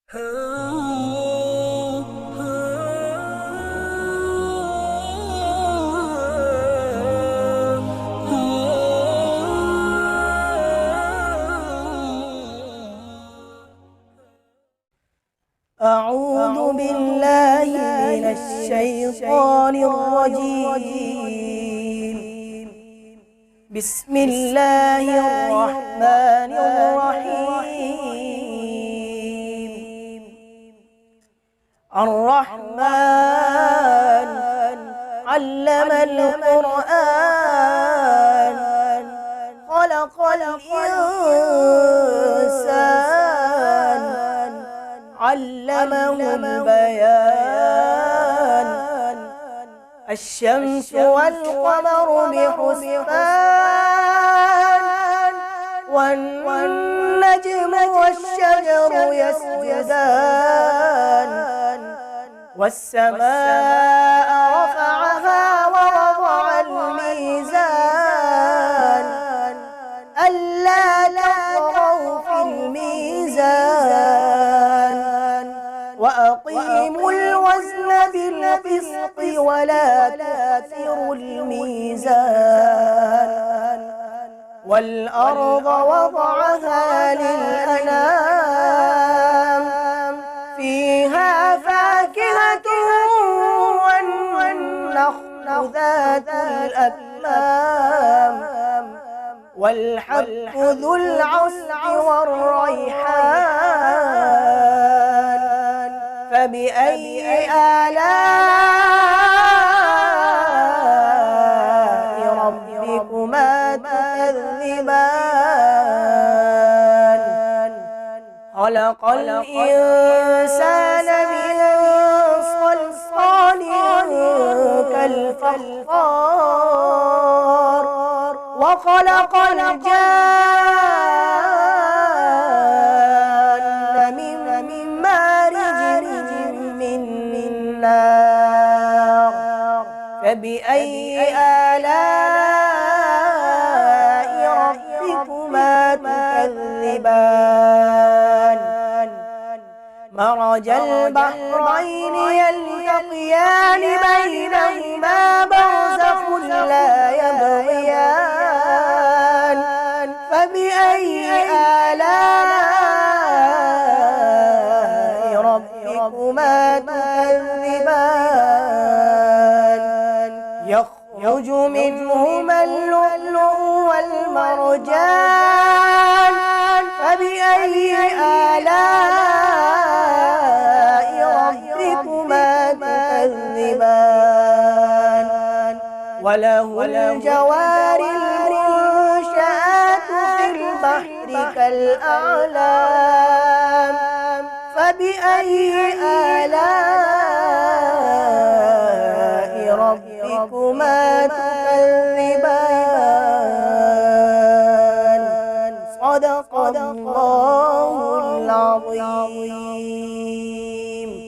أعوذ بالله من الشيطان الرجيم. بسم الله الرحمن الرحيم. الرحمن علم القرآن خلق الإنسان علمه البيان. الشمس والقمر بحسبان والنجم والشجر يسجدان. والسماء رفعها ووضع الميزان ألا تطغوا في الميزان وأقيموا الوزن بالقسط ولا تخسروا الميزان. والأرض وضعها للأنام فيها فاكهة والنخل ذات الأكمام والحب ذو العصف والريحان. فبأي آلاء ربكما تكذبان؟ خلق الإنسان من صلصال كالفخار وخلق الجان من مارج من نار. فبأي آلاء ربكما تكذبان؟ مرج البحرين يلتقيان بينهما برزخ لا يبغيان. فبأي آلاء ربكما تكذبان؟ يخرج منهما اللؤلؤ والمرجان. فبأي آلاء ربكما تكذبان؟ وله الجوار المنشآت في البحر كالأعلام. فبأي آلاء ربكما تكذبان؟